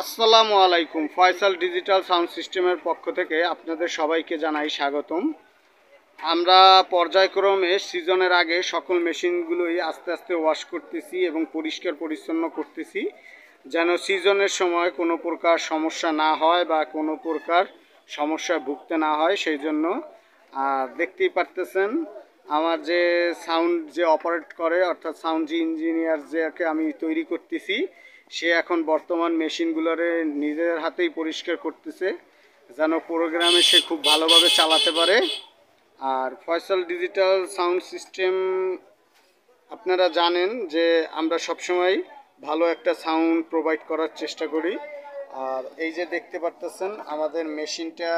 আসসালামু আলাইকুম। Faisal digital sound সিস্টেমের পক্ষ থেকে আপনাদের সবাইকে জানাই স্বাগতম। আমরা পর্যায়ক্রমে সিজনের আগে সকল মেশিনগুলোই আস্তে আস্তে ওয়াশ করতেছি এবং পরিষ্কার পরিচ্ছন্ন করতেছি, যেন সিজনের সময় কোনো প্রকার সমস্যা না হয় বা কোনো প্রকার সমস্যায় ভুগতে না হয় সেই জন্য। আর দেখতেই পারতেছেন আমার যে সাউন্ড যে অপারেট করে, অর্থাৎ সাউন্ড যে ইঞ্জিনিয়ার যাকে আমি তৈরি করতেছি, সে এখন বর্তমান মেশিনগুলোরে নিজের হাতেই পরিষ্কার করতেছে যেন প্রোগ্রামে সে খুব ভালোভাবে চালাতে পারে। আর ফয়সাল ডিজিটাল সাউন্ড সিস্টেম আপনারা জানেন যে আমরা সবসময় ভালো একটা সাউন্ড প্রোভাইড করার চেষ্টা করি। আর এই যে দেখতে পারতেছেন আমাদের মেশিনটা,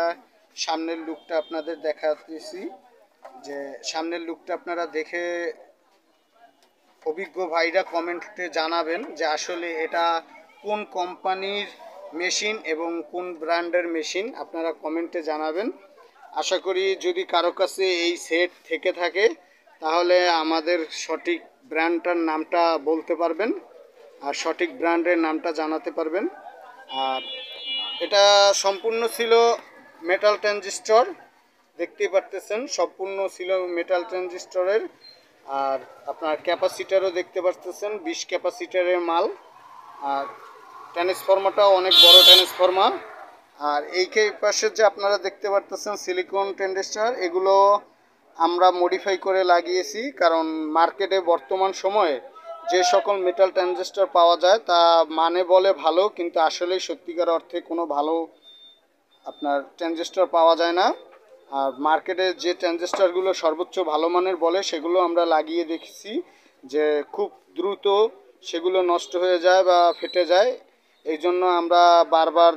সামনের লুকটা আপনাদের দেখাতেছি, যে সামনের লুকটা আপনারা দেখে অভিজ্ঞ ভাইরা কমেন্টে জানাবেন যে আসলে এটা কোন কোম্পানির মেশিন এবং কোন ব্র্যান্ডের মেশিন, আপনারা কমেন্টে জানাবেন। আশা করি যদি কারো কাছে এই সেট থেকে থাকে তাহলে আমাদের সঠিক ব্র্যান্ডটার নামটা বলতে পারবেন আর সঠিক ব্র্যান্ডের নামটা জানাতে পারবেন। আর এটা সম্পূর্ণ ছিল মেটাল ট্রানজিস্টর, দেখতেই পারতেছেন সম্পূর্ণ ছিল মেটাল ট্রানজিস্টরের। আর আপনার ক্যাপাসিটারও দেখতে পাচ্ছেন 20 ক্যাপাসিটারের মাল। আর ট্রান্সফরমারটাও অনেক বড় ট্রান্সফরমার। আর এই পাশে যে আপনারা দেখতে পাচ্ছেন সিলিকন ট্রানজিস্টর, এগুলো আমরা মডিফাই করে লাগিয়েছি, কারণ মার্কেটে বর্তমান সময়ে যে সকল মেটাল ট্রানজিস্টর পাওয়া যায় তা মানে বলে ভালো, কিন্তু আসলে সত্যিকার অর্থে কোনো ভালো আপনার ট্রানজিস্টর পাওয়া যায় না। আর মার্কেটে যে ট্রানজিস্টরগুলো সর্বোচ্চ ভালো মানের বলে সেগুলো আমরা লাগিয়ে দেখেছি যে খুব দ্রুত সেগুলো নষ্ট হয়ে যায় বা ফেটে যায়। এই জন্য আমরা বারবার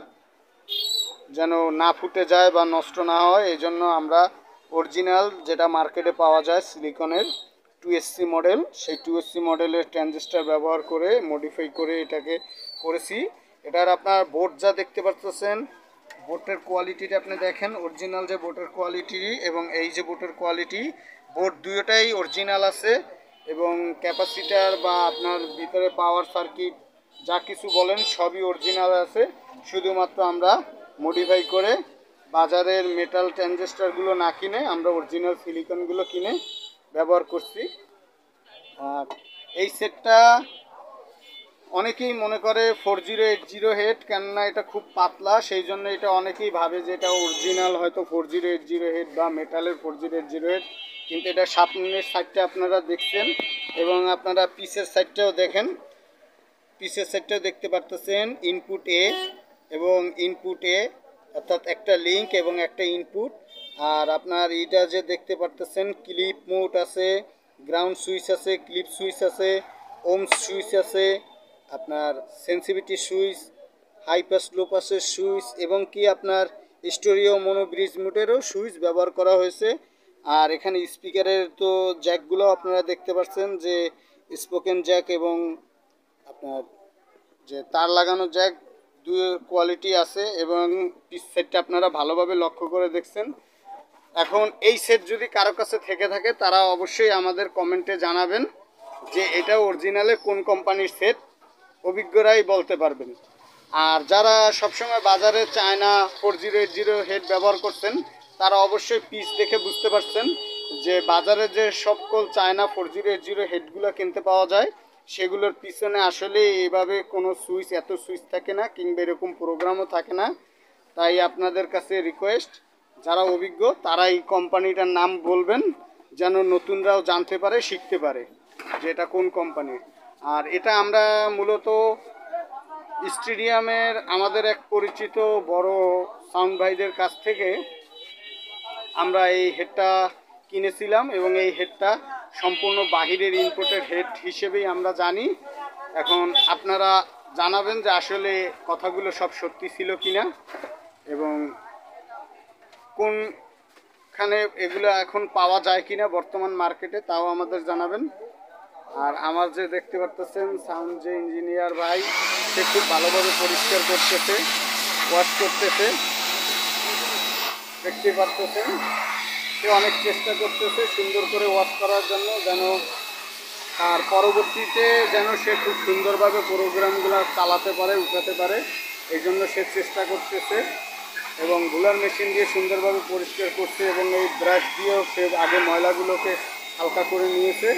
যেন না ফুটে যায় বা নষ্ট না হয় এই জন্য আমরা অরিজিনাল যেটা মার্কেটে পাওয়া যায় সিলিকনের 2SC মডেল, সেই 2SC মডেলের ট্রানজিস্টর ব্যবহার করে মডিফাই করে এটাকে করেছি। এটার আপনার বোর্ড যা দেখতে পাচ্ছেন, বোর্ডের কোয়ালিটিটা আপনি দেখেন, অরিজিনাল যে বোর্ডের কোয়ালিটি এবং এই যে বোর্ডের কোয়ালিটি, বোর্ড দুটোটাই অরিজিনাল আছে এবং ক্যাপাসিটার বা আপনার ভিতরে পাওয়ার সার্কিট যা কিছু বলেন সবই অরিজিনাল আছে। শুধুমাত্র আমরা মডিফাই করে বাজারের মেটাল ট্রানজিস্টরগুলো না কিনে আমরা অরিজিনাল সিলিকনগুলো কিনে ব্যবহার করছি। আর এই সেটটা অনেকেই মনে করে 4080 হেড, কেননা এটা খুব পাতলা, সেই জন্য এটা অনেকেই ভাবে যে এটা অরিজিনাল হয়তো 4080 হেড বা মেটালের 4080 হেড, কিন্তু এটা সামনের সাইডটা আপনারা দেখছেন এবং আপনারা পিসের সাইডটাও দেখেন, পিসের সাইডটাও দেখতে পারতেছেন ইনপুট এ এবং ইনপুট এ, অর্থাৎ একটা লিঙ্ক এবং একটা ইনপুট। আর আপনার এটা যে দেখতে পারতেছেন ক্লিপ মোড আছে, গ্রাউন্ড সুইচ আছে, ক্লিপ সুইচ আছে, ওমস সুইচ আছে, আপনার সেন্সিভিটি সুইচ, হাই পাস লো পাসের সুইচ এবং কি আপনার স্টোরিও মোনো ব্রিজ মোডেরও সুইচ ব্যবহার করা হয়েছে। আর এখানে স্পিকারের তো জ্যাকগুলো আপনারা দেখতে পাচ্ছেন যে স্পোকেন জ্যাক এবং আপনার যে তার লাগানো জ্যাক, দুই কোয়ালিটি আছে এবং পিস সেটটা আপনারা ভালোভাবে লক্ষ্য করে দেখছেন। এখন এই সেট যদি কারো কাছে থেকে থাকে তারা অবশ্যই আমাদের কমেন্টে জানাবেন যে এটা অরিজিনালে কোন কোম্পানির সেট, অভিজ্ঞরাই বলতে পারবেন। আর যারা সবসময় বাজারে চায়না 4080 হেড ব্যবহার করছেন তারা অবশ্যই পিস দেখে বুঝতে পারছেন যে বাজারে যে সকল চায়না 4080 হেডগুলো কিনতে পাওয়া যায় সেগুলোর পিছনে আসলে এইভাবে কোনো সুইচ, এত সুইচ থাকে না কিংবা এরকম প্রোগ্রামও থাকে না। তাই আপনাদের কাছে রিকোয়েস্ট, যারা অভিজ্ঞ তারা এই কোম্পানিটার নাম বলবেন যেন নতুনরাও জানতে পারে, শিখতে পারে যে এটা কোন কোম্পানির। আর এটা আমরা মূলত স্টেডিয়ামের আমাদের এক পরিচিত বড় সাউন্ড ভাইদের কাছ থেকে আমরা এই হেডটা কিনেছিলাম এবং এই হেডটা সম্পূর্ণ বাহিরের ইনপুটের হেড হিসেবেই আমরা জানি। এখন আপনারা জানাবেন যে আসলে কথাগুলো সব সত্যি ছিল কিনা এবং কোনখানে এগুলো এখন পাওয়া যায় কিনা বর্তমান মার্কেটে তাও আমাদের জানাবেন। আর আমার যে দেখতে পারতেছেন সাউন্ড যে ইঞ্জিনিয়ার ভাই, সে খুব ভালোভাবে পরিষ্কার করতেছে, ওয়াশ করতেছে, দেখতে পারতেছেন সে অনেক চেষ্টা করতেছে সুন্দর করে ওয়াশ করার জন্য, যেন আর পরবর্তীতে যেন সে খুব সুন্দরভাবে প্রোগ্রামগুলো চালাতে পারে, উঠাতে পারে। এই জন্য সে চেষ্টা করতেছে এবং বুলার মেশিন দিয়ে সুন্দরভাবে পরিষ্কার করছে এবং এই ব্রাশ দিয়েও সে আগে ময়লাগুলোকে হালকা করে নিয়েছে।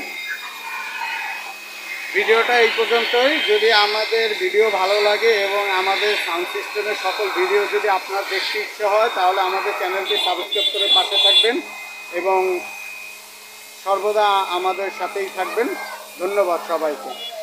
ভিডিওটা এই পর্যন্তই। যদি আমাদের ভিডিও ভালো লাগে এবং আমাদের সাউন্ড সিস্টেমের সকল ভিডিও যদি আপনার দেখতে ইচ্ছে হয় তাহলে আমাদের চ্যানেলটি সাবস্ক্রাইব করে পাশে থাকবেন এবং সর্বদা আমাদের সাথেই থাকবেন। ধন্যবাদ সবাইকে।